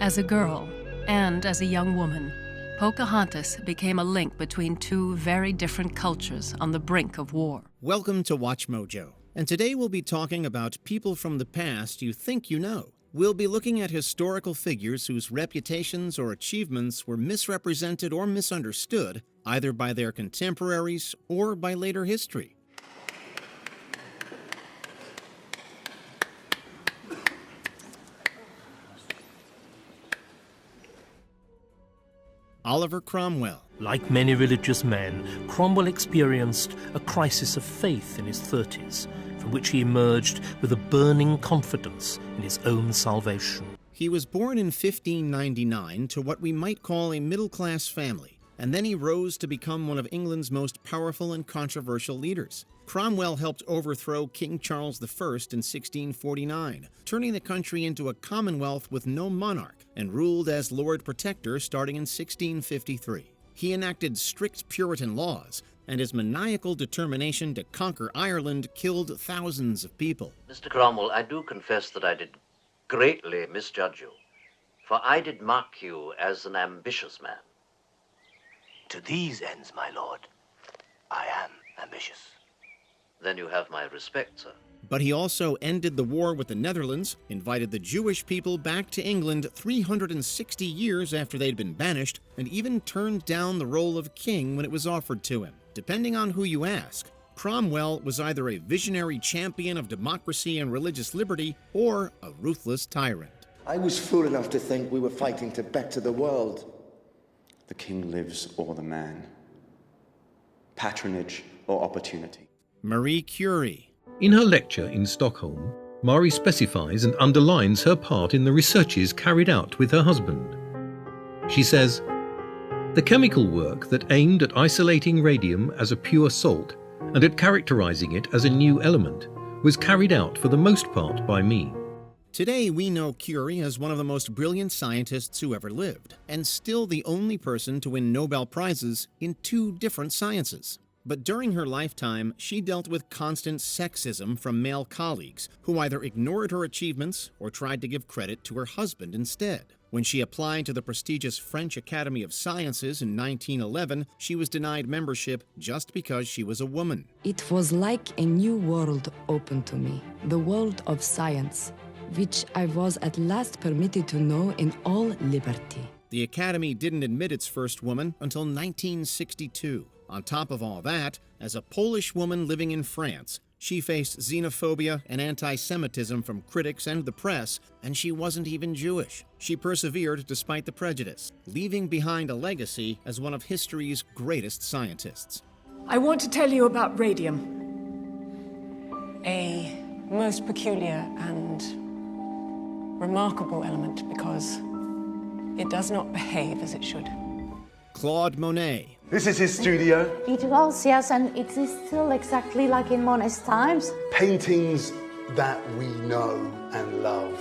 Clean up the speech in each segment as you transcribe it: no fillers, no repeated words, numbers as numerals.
As a girl and as a young woman, Pocahontas became a link between two very different cultures on the brink of war. Welcome to WatchMojo, and today we'll be talking about people from the past you think you know. We'll be looking at historical figures whose reputations or achievements were misrepresented or misunderstood, either by their contemporaries or by later history. Oliver Cromwell. Like many religious men, Cromwell experienced a crisis of faith in his 30s, from which he emerged with a burning confidence in his own salvation. He was born in 1599 to what we might call a middle-class family, and then he rose to become one of England's most powerful and controversial leaders. Cromwell helped overthrow King Charles I in 1649, turning the country into a commonwealth with no monarch, and ruled as Lord Protector starting in 1653. He enacted strict Puritan laws, and his maniacal determination to conquer Ireland killed thousands of people. Mr. Cromwell, I do confess that I did greatly misjudge you, for I did mark you as an ambitious man. To these ends, my lord, I am ambitious. Then you have my respect, sir. But he also ended the war with the Netherlands, invited the Jewish people back to England 360 years after they'd been banished, and even turned down the role of king when it was offered to him. Depending on who you ask, Cromwell was either a visionary champion of democracy and religious liberty or a ruthless tyrant. I was fool enough to think we were fighting to better the world. The king lives or the man. Patronage or opportunity. Marie Curie. In her lecture in Stockholm, Marie specifies and underlines her part in the researches carried out with her husband. She says, "The chemical work that aimed at isolating radium as a pure salt and at characterizing it as a new element was carried out for the most part by me." Today, we know Curie as one of the most brilliant scientists who ever lived, and still the only person to win Nobel Prizes in two different sciences. But during her lifetime, she dealt with constant sexism from male colleagues who either ignored her achievements or tried to give credit to her husband instead. When she applied to the prestigious French Academy of Sciences in 1911, she was denied membership just because she was a woman. It was like a new world opened to me, the world of science, which I was at last permitted to know in all liberty. The Academy didn't admit its first woman until 1962. On top of all that, as a Polish woman living in France, she faced xenophobia and anti-Semitism from critics and the press, and she wasn't even Jewish. She persevered despite the prejudice, leaving behind a legacy as one of history's greatest scientists. I want to tell you about radium. A most peculiar and remarkable element because it does not behave as it should. Claude Monet. This is his studio. It was, yes, and it is still exactly like in Monet's times. Paintings that we know and love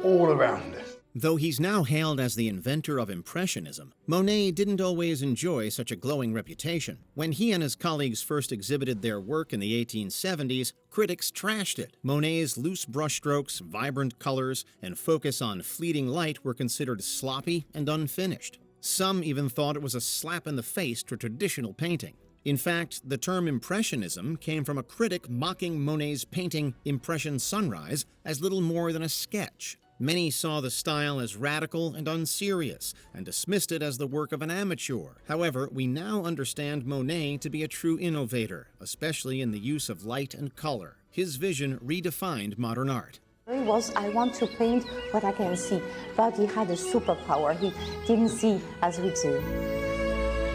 all around us. Though he's now hailed as the inventor of Impressionism, Monet didn't always enjoy such a glowing reputation. When he and his colleagues first exhibited their work in the 1870s, critics trashed it. Monet's loose brushstrokes, vibrant colors, and focus on fleeting light were considered sloppy and unfinished. Some even thought it was a slap in the face to traditional painting. In fact, the term Impressionism came from a critic mocking Monet's painting Impression Sunrise as little more than a sketch. Many saw the style as radical and unserious and dismissed it as the work of an amateur. However, we now understand Monet to be a true innovator, especially in the use of light and color. His vision redefined modern art. It was, I want to paint what I can see, but he had a superpower. He didn't see as we do.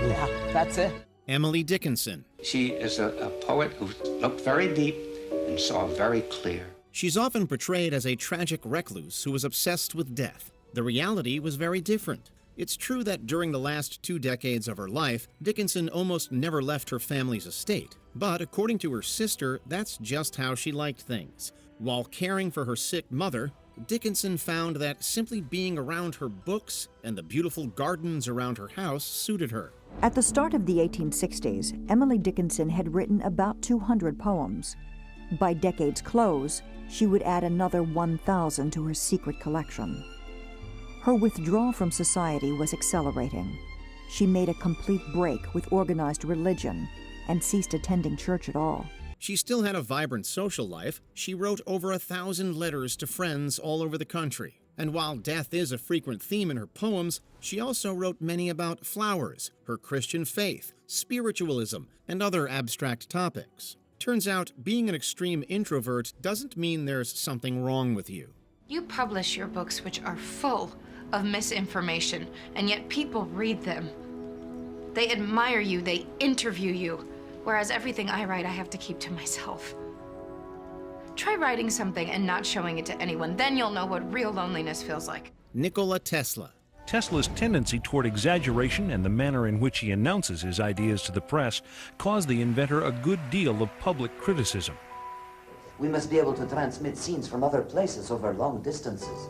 Yeah, that's it. Emily Dickinson. She is a poet who looked very deep and saw very clear. She's often portrayed as a tragic recluse who was obsessed with death. The reality was very different. It's true that during the last 2 decades of her life, Dickinson almost never left her family's estate. But according to her sister, that's just how she liked things. While caring for her sick mother, Dickinson found that simply being around her books and the beautiful gardens around her house suited her. At the start of the 1860s, Emily Dickinson had written about 200 poems. By decade's close, she would add another 1,000 to her secret collection. Her withdrawal from society was accelerating. She made a complete break with organized religion and ceased attending church at all. She still had a vibrant social life. She wrote over 1,000 letters to friends all over the country. And while death is a frequent theme in her poems, she also wrote many about flowers, her Christian faith, spiritualism, and other abstract topics. Turns out, being an extreme introvert doesn't mean there's something wrong with you. You publish your books, which are full of misinformation, and yet people read them. They admire you, they interview you, whereas everything I write I have to keep to myself. Try writing something and not showing it to anyone, then you'll know what real loneliness feels like. Nikola Tesla. Tesla's tendency toward exaggeration and the manner in which he announces his ideas to the press caused the inventor a good deal of public criticism. We must be able to transmit scenes from other places over long distances.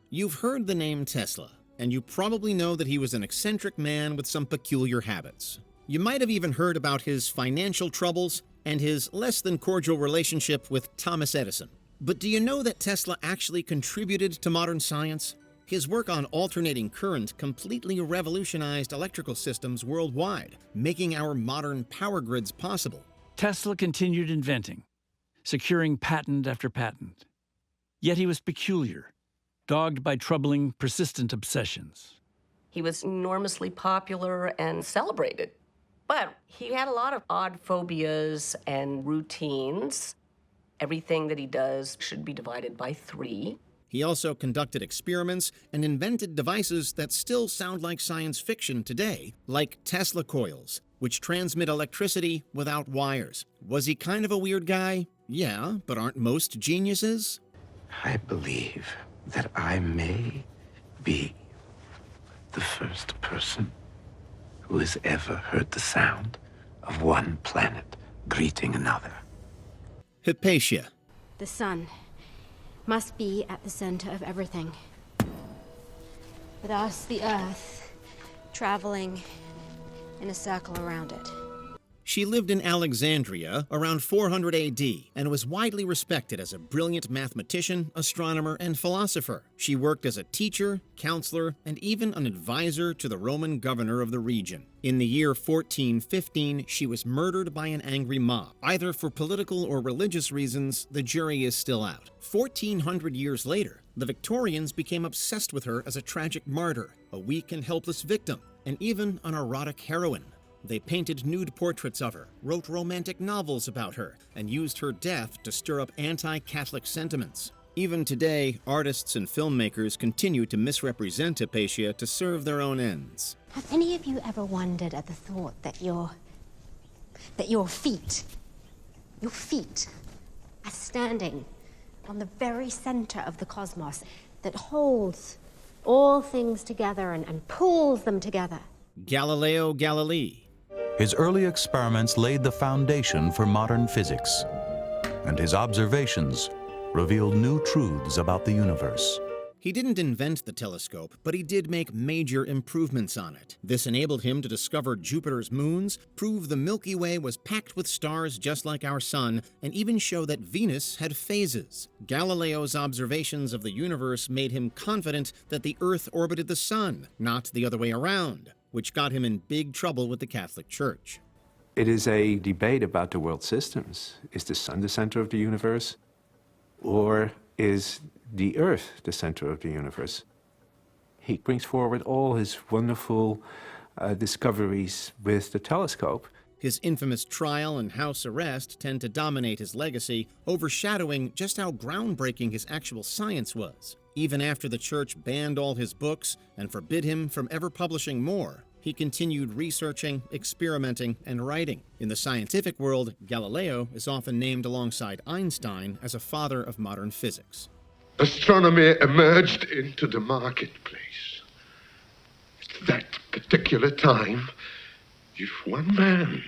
You've heard the name Tesla, and you probably know that he was an eccentric man with some peculiar habits. You might have even heard about his financial troubles and his less than cordial relationship with Thomas Edison. But do you know that Tesla actually contributed to modern science? His work on alternating current completely revolutionized electrical systems worldwide, making our modern power grids possible. Tesla continued inventing, securing patent after patent. Yet he was peculiar, dogged by troubling, persistent obsessions. He was enormously popular and celebrated, but he had a lot of odd phobias and routines. Everything that he does should be divided by 3. He also conducted experiments and invented devices that still sound like science fiction today, like Tesla coils, which transmit electricity without wires. Was he kind of a weird guy? Yeah, but aren't most geniuses? I believe that I may be the first person who has ever heard the sound of one planet greeting another. Hypatia. The sun must be at the center of everything. With us, the earth, traveling in a circle around it. She lived in Alexandria around 400 AD and was widely respected as a brilliant mathematician, astronomer, and philosopher. She worked as a teacher, counselor, and even an advisor to the Roman governor of the region. In the year 1415, she was murdered by an angry mob. Either for political or religious reasons, the jury is still out. 1,400 years later, the Victorians became obsessed with her as a tragic martyr, a weak and helpless victim, and even an erotic heroine. They painted nude portraits of her, wrote romantic novels about her, and used her death to stir up anti-Catholic sentiments. Even today, artists and filmmakers continue to misrepresent Hypatia to serve their own ends. Have any of you ever wondered at the thought that your feet are standing on the very center of the cosmos that holds all things together and pulls them together? Galileo Galilei. His early experiments laid the foundation for modern physics, and his observations revealed new truths about the universe. He didn't invent the telescope, but he did make major improvements on it. This enabled him to discover Jupiter's moons, prove the Milky Way was packed with stars just like our sun, and even show that Venus had phases. Galileo's observations of the universe made him confident that the Earth orbited the sun, not the other way around, which got him in big trouble with the Catholic Church. It is a debate about the world systems. Is the sun the center of the universe? Or is the Earth the center of the universe? He brings forward all his wonderful discoveries with the telescope. His infamous trial and house arrest tend to dominate his legacy, overshadowing just how groundbreaking his actual science was. Even after the church banned all his books and forbid him from ever publishing more, he continued researching, experimenting, and writing. In the scientific world, Galileo is often named alongside Einstein as a father of modern physics. Astronomy emerged into the marketplace. At that particular time, if one man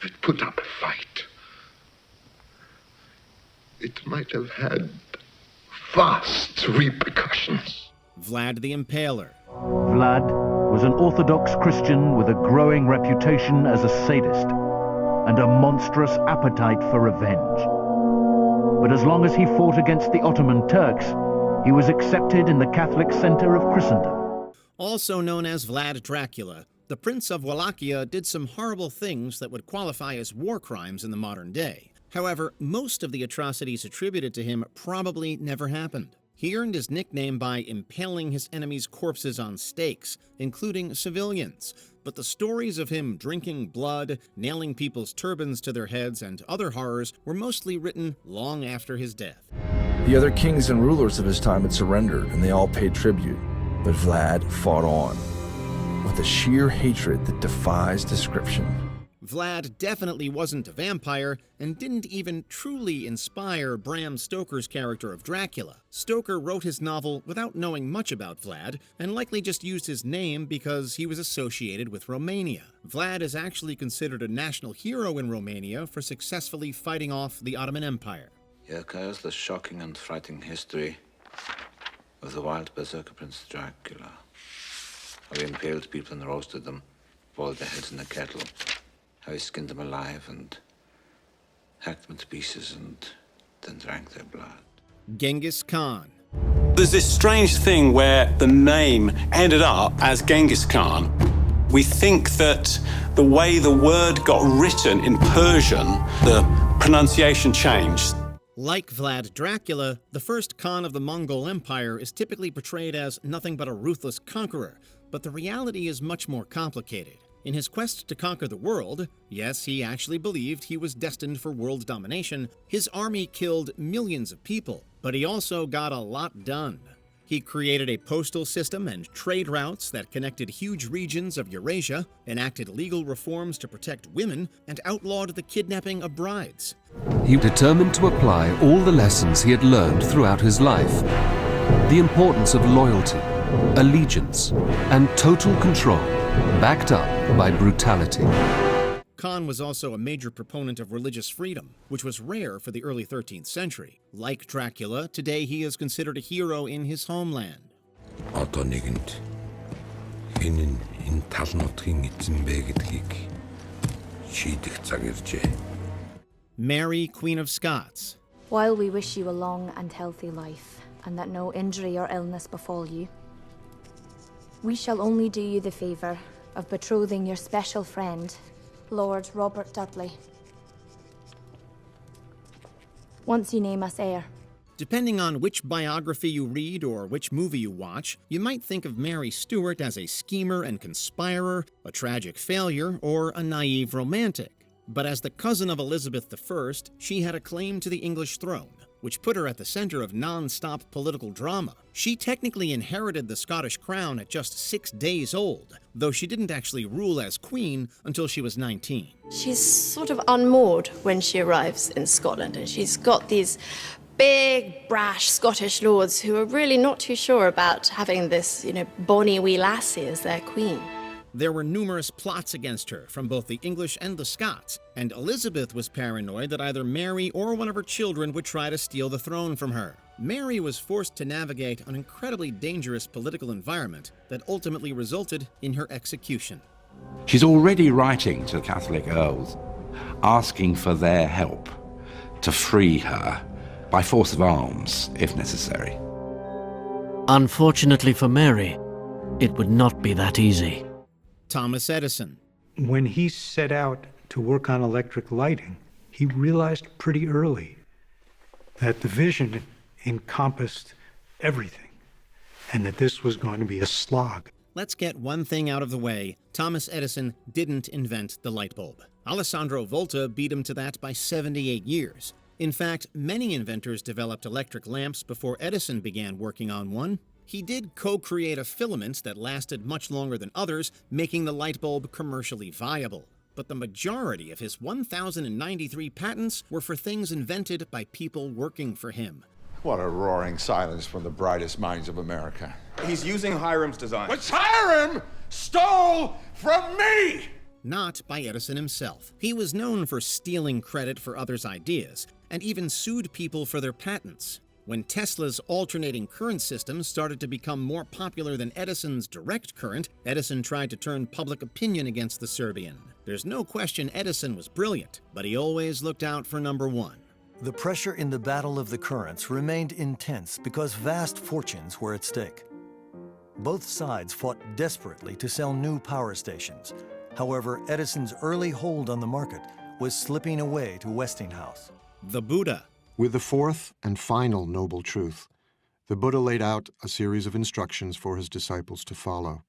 had put up a fight, it might have had vast repercussions. Vlad the Impaler. Vlad was an Orthodox Christian with a growing reputation as a sadist and a monstrous appetite for revenge. But as long as he fought against the Ottoman Turks, he was accepted in the Catholic center of Christendom. Also known as Vlad Dracula, the Prince of Wallachia did some horrible things that would qualify as war crimes in the modern day. However, most of the atrocities attributed to him probably never happened. He earned his nickname by impaling his enemies' corpses on stakes, including civilians. But the stories of him drinking blood, nailing people's turbans to their heads, and other horrors were mostly written long after his death. The other kings and rulers of his time had surrendered, and they all paid tribute. But Vlad fought on, with a sheer hatred that defies description. Vlad definitely wasn't a vampire and didn't even truly inspire Bram Stoker's character of Dracula. Stoker wrote his novel without knowing much about Vlad and likely just used his name because he was associated with Romania. Vlad is actually considered a national hero in Romania for successfully fighting off the Ottoman Empire. Here occurs the shocking and frightening history of the wild berserker Prince Dracula. How he impaled people and roasted them, boiled their heads in a kettle. How he skinned them alive and hacked them into pieces and then drank their blood. Genghis Khan. There's this strange thing where the name ended up as Genghis Khan. We think that the way the word got written in Persian, the pronunciation changed. Like Vlad Dracula, the first Khan of the Mongol Empire is typically portrayed as nothing but a ruthless conqueror, but the reality is much more complicated. In his quest to conquer the world, yes, he actually believed he was destined for world domination, his army killed millions of people, but he also got a lot done. He created a postal system and trade routes that connected huge regions of Eurasia, enacted legal reforms to protect women, and outlawed the kidnapping of brides. He determined to apply all the lessons he had learned throughout his life. The importance of loyalty, allegiance, and total control, backed up by brutality. Khan was also a major proponent of religious freedom, which was rare for the early 13th century. Like Dracula, today he is considered a hero in his homeland. Mary, Queen of Scots. While we wish you a long and healthy life, and that no injury or illness befall you, we shall only do you the favour of betrothing your special friend, Lord Robert Dudley, once you name us heir. Depending on which biography you read or which movie you watch, you might think of Mary Stuart as a schemer and conspirer, a tragic failure, or a naive romantic. But as the cousin of Elizabeth I, she had a claim to the English throne, which put her at the center of non-stop political drama. She technically inherited the Scottish crown at just 6 days old, though she didn't actually rule as queen until she was 19. She's sort of unmoored when she arrives in Scotland, and she's got these big, brash Scottish lords who are really not too sure about having this, bonny wee lassie as their queen. There were numerous plots against her from both the English and the Scots, and Elizabeth was paranoid that either Mary or one of her children would try to steal the throne from her. Mary was forced to navigate an incredibly dangerous political environment that ultimately resulted in her execution. She's already writing to the Catholic earls, asking for their help to free her by force of arms, if necessary. Unfortunately for Mary, it would not be that easy. Thomas Edison. When he set out to work on electric lighting, he realized pretty early that the vision encompassed everything, and that this was going to be a slog. Let's get one thing out of the way. Thomas Edison didn't invent the light bulb. Alessandro Volta beat him to that by 78 years. In fact, many inventors developed electric lamps before Edison began working on one. He did co-create a filament that lasted much longer than others, making the light bulb commercially viable. But the majority of his 1,093 patents were for things invented by people working for him. What a roaring silence from the brightest minds of America. He's using Hiram's design. Which Hiram stole from me! Not by Edison himself. He was known for stealing credit for others' ideas, and even sued people for their patents. When Tesla's alternating current system started to become more popular than Edison's direct current, Edison tried to turn public opinion against the Serbian. There's no question Edison was brilliant, but he always looked out for number one. The pressure in the Battle of the Currents remained intense because vast fortunes were at stake. Both sides fought desperately to sell new power stations. However, Edison's early hold on the market was slipping away to Westinghouse. The Buddha. With the fourth and final noble truth, the Buddha laid out a series of instructions for his disciples to follow,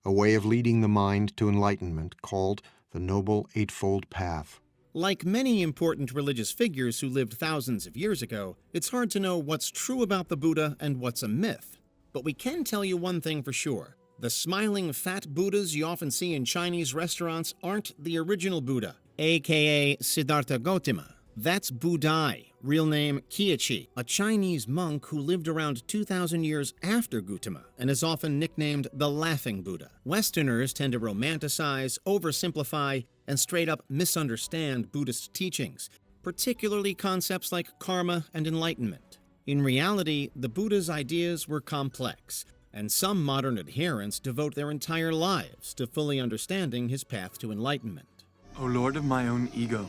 a way of leading the mind to enlightenment called the Noble Eightfold Path. Like many important religious figures who lived thousands of years ago, it's hard to know what's true about the Buddha and what's a myth. But we can tell you one thing for sure. The smiling fat Buddhas you often see in Chinese restaurants aren't the original Buddha, aka Siddhartha Gautama. That's Budai, real name Keiichi, a Chinese monk who lived around 2,000 years after Gautama and is often nicknamed the Laughing Buddha. Westerners tend to romanticize, oversimplify, and straight up misunderstand Buddhist teachings, particularly concepts like karma and enlightenment. In reality, the Buddha's ideas were complex, and some modern adherents devote their entire lives to fully understanding his path to enlightenment. O Lord of my own ego,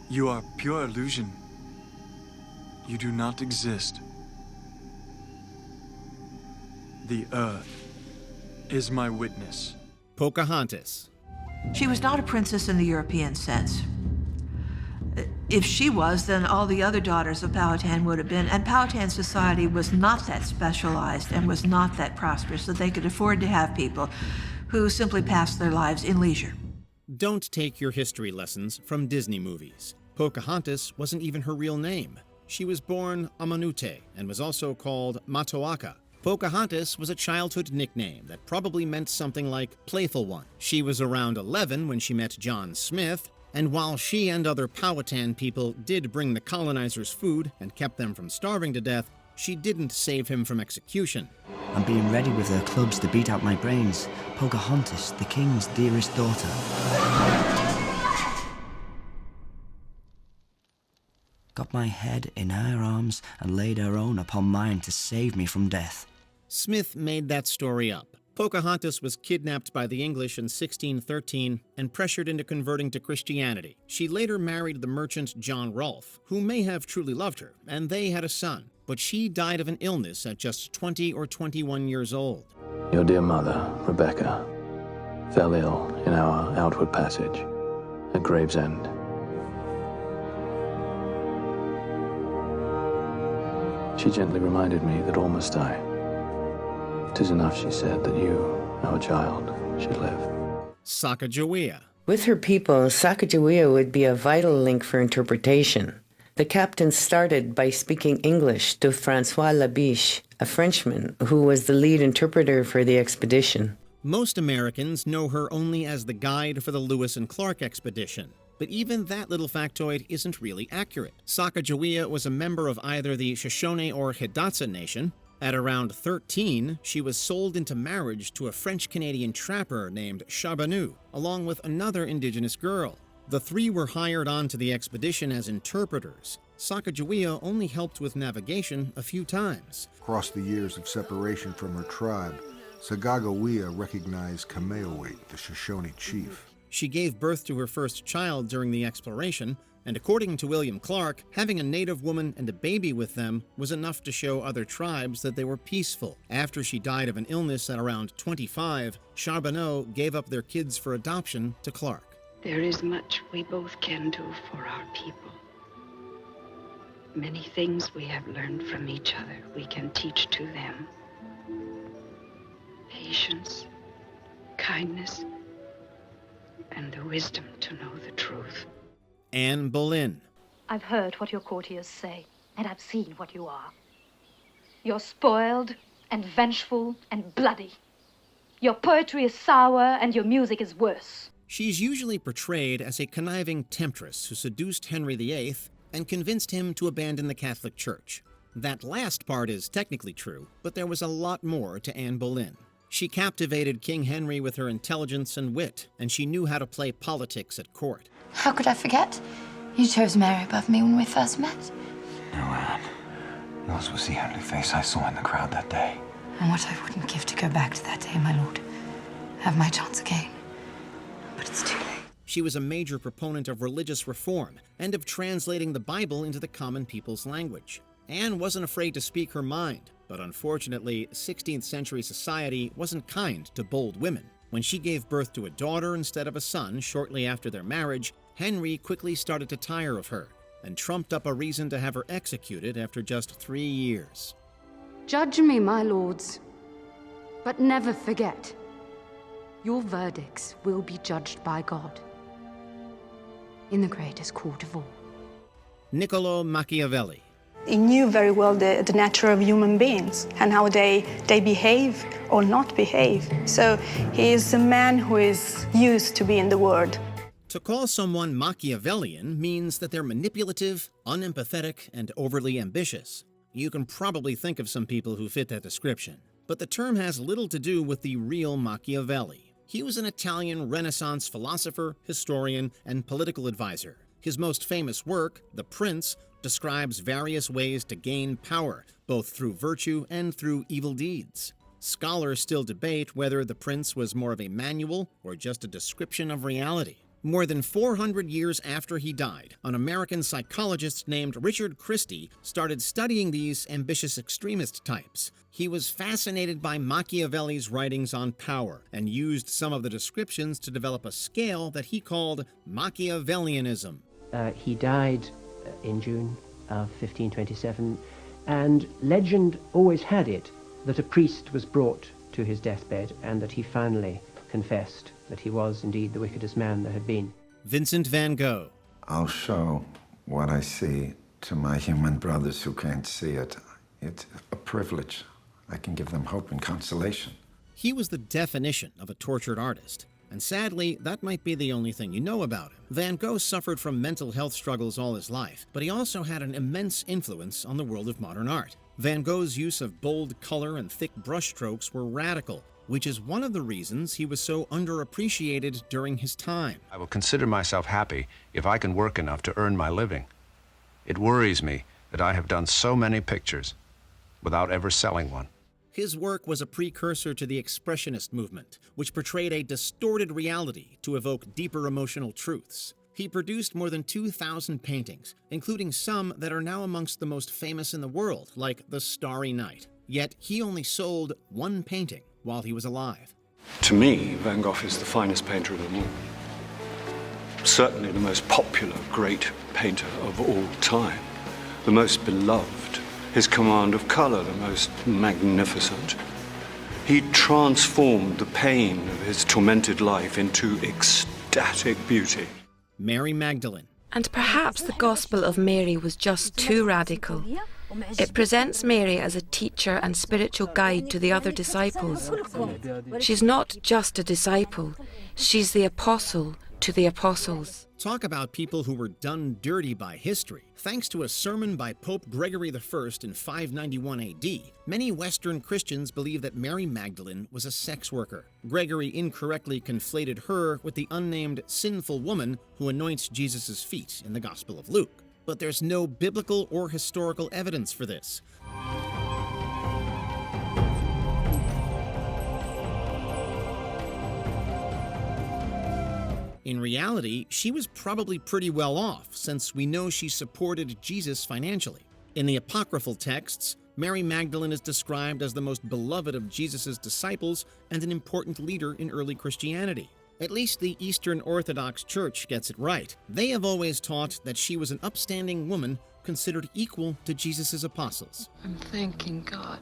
you are pure illusion. You do not exist. The earth is my witness. Pocahontas. She was not a princess in the European sense. If she was, then all the other daughters of Powhatan would have been, and Powhatan society was not that specialized and was not that prosperous that they could afford to have people who simply passed their lives in leisure. Don't take your history lessons from Disney movies. Pocahontas wasn't even her real name. She was born Amanute and was also called Matoaka. Pocahontas was a childhood nickname that probably meant something like playful one. She was around 11 when she met John Smith, and while she and other Powhatan people did bring the colonizers food and kept them from starving to death, she didn't save him from execution. I'm being ready with her clubs to beat out my brains. Pocahontas, the king's dearest daughter. Got my head in her arms and laid her own upon mine to save me from death. Smith made that story up. Pocahontas was kidnapped by the English in 1613 and pressured into converting to Christianity. She later married the merchant John Rolfe, who may have truly loved her, and they had a son. But she died of an illness at just 20 or 21 years old. Your dear mother, Rebecca, fell ill in our outward passage at Gravesend. She gently reminded me that all must die. 'Tis enough, she said, that you, our child, should live. Sacagawea. With her people, Sacagawea would be a vital link for interpretation. The captain started by speaking English to Francois Labiche, a Frenchman who was the lead interpreter for the expedition. Most Americans know her only as the guide for the Lewis and Clark expedition. But even that little factoid isn't really accurate. Sacagawea was a member of either the Shoshone or Hidatsa Nation. At around 13, she was sold into marriage to a French-Canadian trapper named Charbonneau, along with another indigenous girl. The three were hired onto the expedition as interpreters. Sacagawea only helped with navigation a few times. Across the years of separation from her tribe, Sacagawea recognized Kameowe, the Shoshone chief. She gave birth to her first child during the exploration, and according to William Clark, having a native woman and a baby with them was enough to show other tribes that they were peaceful. After she died of an illness at around 25, Charbonneau gave up their kids for adoption to Clark. There is much we both can do for our people. Many things we have learned from each other we can teach to them. Patience, kindness, and the wisdom to know the truth. Anne Boleyn. I've heard what your courtiers say, and I've seen what you are. You're spoiled and vengeful and bloody. Your poetry is sour and your music is worse. She's usually portrayed as a conniving temptress who seduced Henry VIII and convinced him to abandon the Catholic Church. That last part is technically true, but there was a lot more to Anne Boleyn. She captivated King Henry with her intelligence and wit, and she knew how to play politics at court. How could I forget? You chose Mary above me when we first met. No, Anne. Yours was the only face I saw in the crowd that day. And what I wouldn't give to go back to that day, my lord. Have my chance again. But it's too late. She was a major proponent of religious reform and of translating the Bible into the common people's language. Anne wasn't afraid to speak her mind, but unfortunately, 16th century society wasn't kind to bold women. When she gave birth to a daughter instead of a son shortly after their marriage, Henry quickly started to tire of her and trumped up a reason to have her executed after just 3 years. Judge me, my lords, but never forget, your verdicts will be judged by God in the greatest court of all. Niccolo Machiavelli. He knew very well the nature of human beings and how they behave or not behave. So he is a man who is used to be in the world. To call someone Machiavellian means that they're manipulative, unempathetic, and overly ambitious. You can probably think of some people who fit that description, but the term has little to do with the real Machiavelli. He was an Italian Renaissance philosopher, historian, and political advisor. His most famous work, The Prince, describes various ways to gain power, both through virtue and through evil deeds. Scholars still debate whether The Prince was more of a manual or just a description of reality. More than 400 years after he died, an American psychologist named Richard Christie started studying these ambitious extremist types. He was fascinated by Machiavelli's writings on power and used some of the descriptions to develop a scale that he called Machiavellianism. He died in June of 1527, and legend always had it that a priest was brought to his deathbed and that he finally confessed that he was indeed the wickedest man there had been. Vincent Van Gogh. I'll show what I see to my human brothers who can't see it. It's a privilege. I can give them hope and consolation. He was the definition of a tortured artist, and sadly, that might be the only thing you know about him. Van Gogh suffered from mental health struggles all his life, but he also had an immense influence on the world of modern art. Van Gogh's use of bold color and thick brushstrokes were radical, which is one of the reasons he was so underappreciated during his time. I will consider myself happy if I can work enough to earn my living. It worries me that I have done so many pictures without ever selling one. His work was a precursor to the Expressionist movement, which portrayed a distorted reality to evoke deeper emotional truths. He produced more than 2,000 paintings, including some that are now amongst the most famous in the world, like The Starry Night. Yet he only sold one painting while he was alive. To me, Van Gogh is the finest painter of them all. Certainly the most popular great painter of all time. The most beloved. His command of color, the most magnificent. He transformed the pain of his tormented life into ecstatic beauty. Mary Magdalene. And perhaps the Gospel of Mary was just too radical. It presents Mary as a teacher and spiritual guide to the other disciples. She's not just a disciple, she's the apostle to the apostles. Talk about people who were done dirty by history. Thanks to a sermon by Pope Gregory I in 591 AD, many Western Christians believe that Mary Magdalene was a sex worker. Gregory incorrectly conflated her with the unnamed sinful woman who anoints Jesus' feet in the Gospel of Luke. But there's no biblical or historical evidence for this. In reality, she was probably pretty well off, since we know she supported Jesus financially. In the apocryphal texts, Mary Magdalene is described as the most beloved of Jesus' disciples and an important leader in early Christianity. At least the Eastern Orthodox Church gets it right. They have always taught that she was an upstanding woman considered equal to Jesus' apostles. I'm thanking God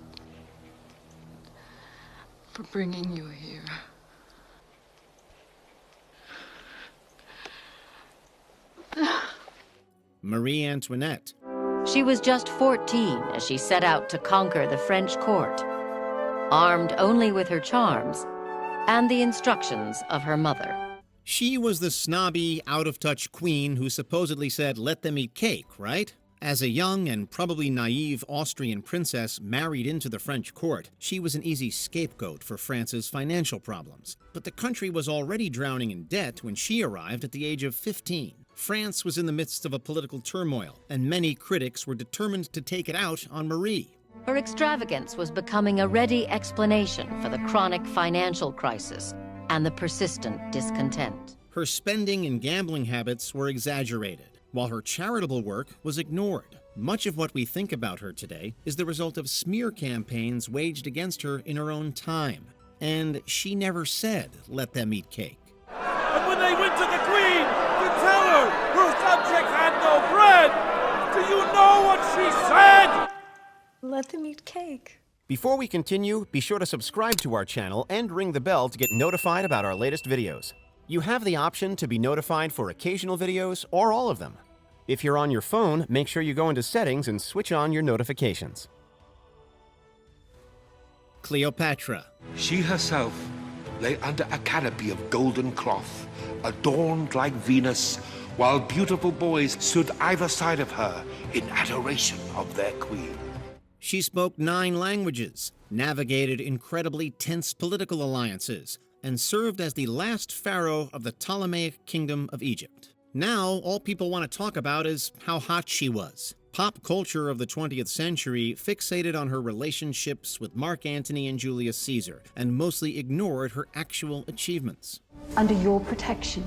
for bringing you here. Marie Antoinette. She was just 14 as she set out to conquer the French court, armed only with her charms and the instructions of her mother. She was the snobby, out-of-touch queen who supposedly said, "Let them eat cake," right? As a young and probably naive Austrian princess married into the French court, she was an easy scapegoat for France's financial problems. But the country was already drowning in debt when she arrived at the age of 15. France was in the midst of a political turmoil, and many critics were determined to take it out on Marie. Her extravagance was becoming a ready explanation for the chronic financial crisis and the persistent discontent. Her spending and gambling habits were exaggerated, while her charitable work was ignored. Much of what we think about her today is the result of smear campaigns waged against her in her own time. And she never said, "Let them eat cake." And when they went to the queen to tell her her subjects had no bread, do you know what she said? Let them eat cake. Before we continue, be sure to subscribe to our channel and ring the bell to get notified about our latest videos. You have the option to be notified for occasional videos or all of them. If you're on your phone, make sure you go into Settings and switch on your notifications. Cleopatra. She herself lay under a canopy of golden cloth, adorned like Venus, while beautiful boys stood either side of her in adoration of their queen. She spoke 9 languages, navigated incredibly tense political alliances, and served as the last pharaoh of the Ptolemaic Kingdom of Egypt. Now, all people want to talk about is how hot she was. Pop culture of the 20th century fixated on her relationships with Mark Antony and Julius Caesar, and mostly ignored her actual achievements. Under your protection,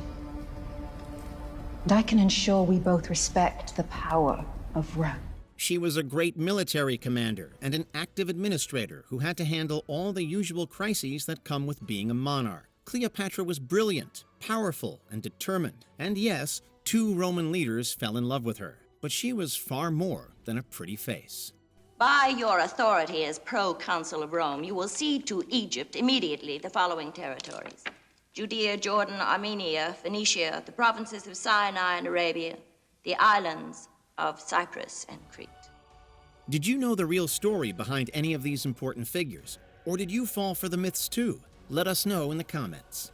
and I can ensure we both respect the power of Rome. She was a great military commander and an active administrator who had to handle all the usual crises that come with being a monarch. Cleopatra was brilliant, powerful, and determined. And yes, 2 Roman leaders fell in love with her. But she was far more than a pretty face. By your authority as proconsul of Rome, you will cede to Egypt immediately the following territories: Judea, Jordan, Armenia, Phoenicia, the provinces of Sinai and Arabia, the islands of Cyprus and Crete. Did you know the real story behind any of these important figures? Or did you fall for the myths too? Let us know in the comments.